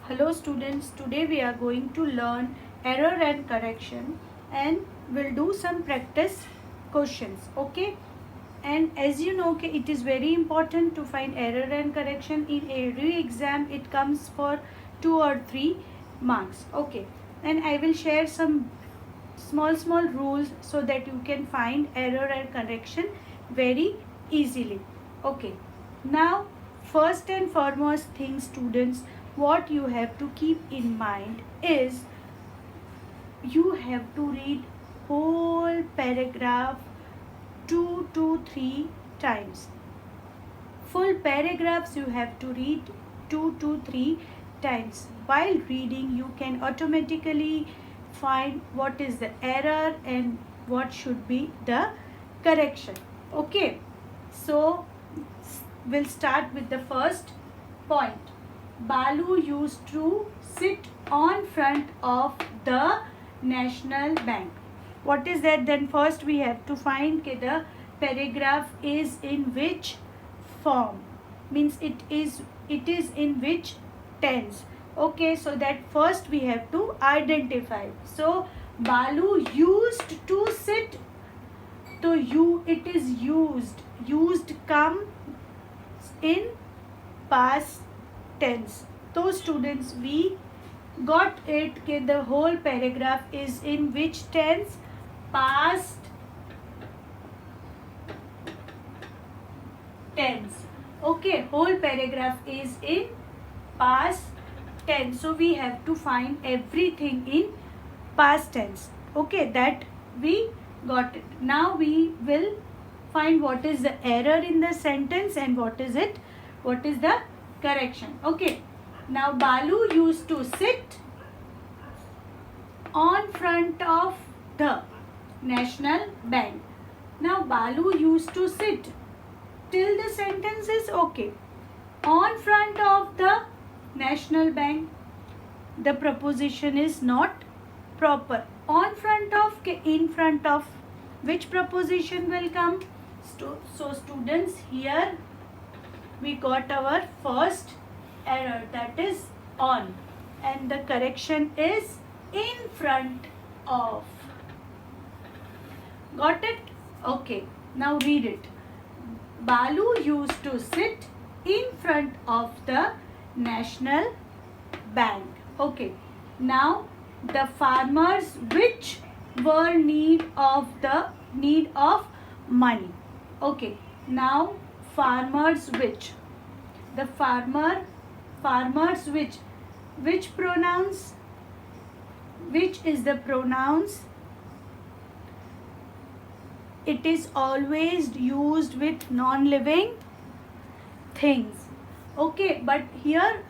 Hello students, today we are going to learn error and correction and we'll do some practice questions, okay? And as you know, it is very important to find error and correction in every exam. It comes for 2 or 3 marks, okay? And I will share some small rules so that you can find error and correction very easily, okay? Now first and foremost thing, students, what you have to keep in mind is you have to read whole paragraph 2 to 3 times. Full paragraphs you have to read 2 to 3 times. While reading, you can automatically find what is the error and what should be the correction, okay? So we'll start with the first point. Balu used to sit on front of the National Bank. What is that? Then first we have to find the paragraph is in which form, means it is in which tense, okay? So that first we have to identify. So Balu used to sit, so it is used come in past tense. So students, we got it कि the whole paragraph is in which tense? Past tense, okay? Whole paragraph is in past tense, so we have to find everything in past tense, okay? That we got it. Now we will find what is the error in the sentence and what is the correction, okay? Now Balu used to sit on front of the National Bank. Now Balu used to sit till the sentence is okay. On front of the National Bank, the preposition is not proper. On front of ke in front of, which preposition will come? So students, here we got our first error, that is on, and the correction is in front of. Got it? Okay, now read it. Balu used to sit in front of the National Bank, okay? Now the farmers which were need of money, okay? Now farmers which, the farmers which pronouns, which is the pronouns? It is always used with non-living things, okay? But here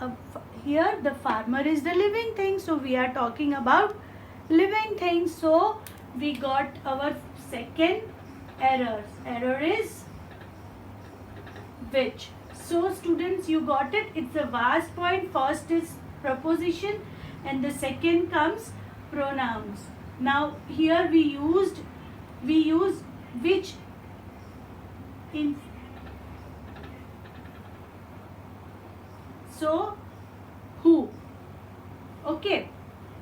the farmer is the living thing, so we are talking about living things. So we got our second error. Error is which. So students, you got it. It's a vast point. First is preposition and the second comes pronouns. Now here we use which in, so who, okay?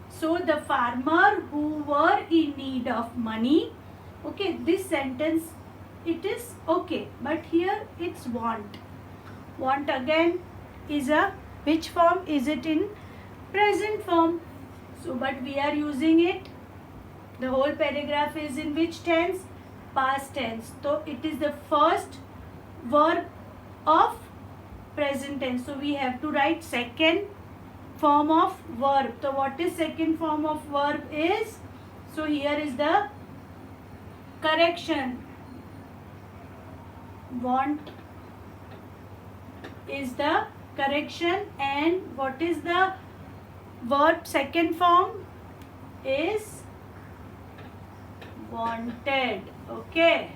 So the farmer who were in need of money, okay? This sentence, it is okay, but here it's want again is a which form? Is it in present form? So but we are using it, the whole paragraph is in which tense? Past tense. So it is the first verb of present tense, so we have to write second form of verb. So what is second form of verb is? So here is the correction. Want is the correction, and what is the verb second form? Is wanted, okay?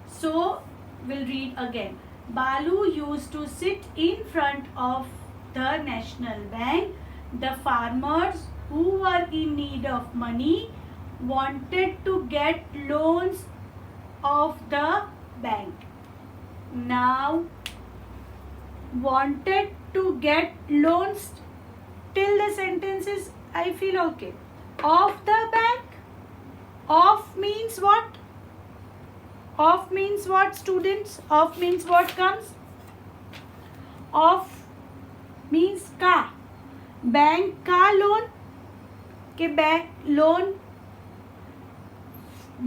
So we'll read again. Balu used to sit in front of the National Bank. The farmers who were in need of money wanted to get loans of the bank. Now wanted to get loans till the sentence is, I feel okay. Of the bank. Of means what? Of means what, students? Of means what comes? Of means का. Bank का loan के bank loan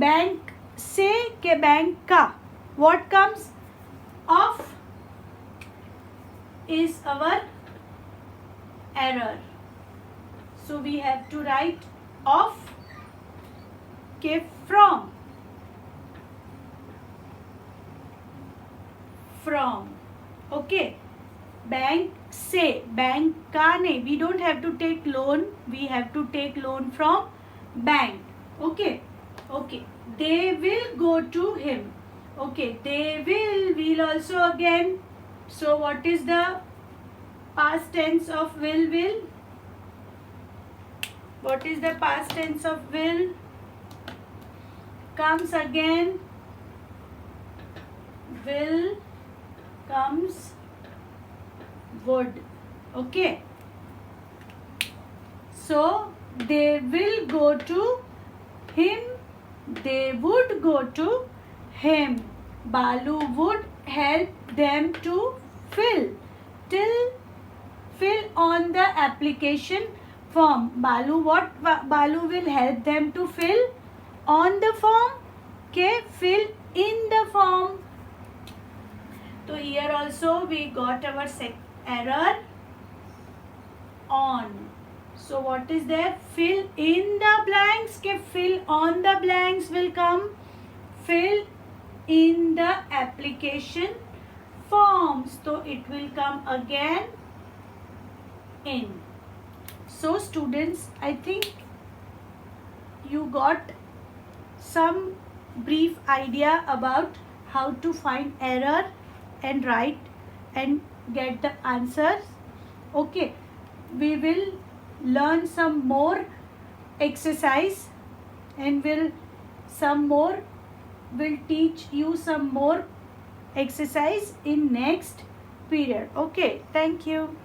bank से के bank का. What comes? Of is our error. So we have to write of के from. From. Okay. Bank से, bank का नहीं. We don't have to take loan. We have to take loan from bank. Okay. Okay. They will go to him. Okay. They will also again. So what is the past tense of will? What is the past tense of will? Comes again. Will comes would. Okay. So they will go to him. They would go to him. Balu would help them to fill on the application form. Balu, what Balu will help them to fill on the form? Okay, fill in the form. So here also we got our error on. So what is there? Fill in the blanks. Okay, fill on the blanks will come. Fill in the application forms. So it will come again in. So students, I think you got some brief idea about how to find error and write and get the answers. Okay, we will learn some more exercise and will teach you some more exercise in next period. Okay, thank you.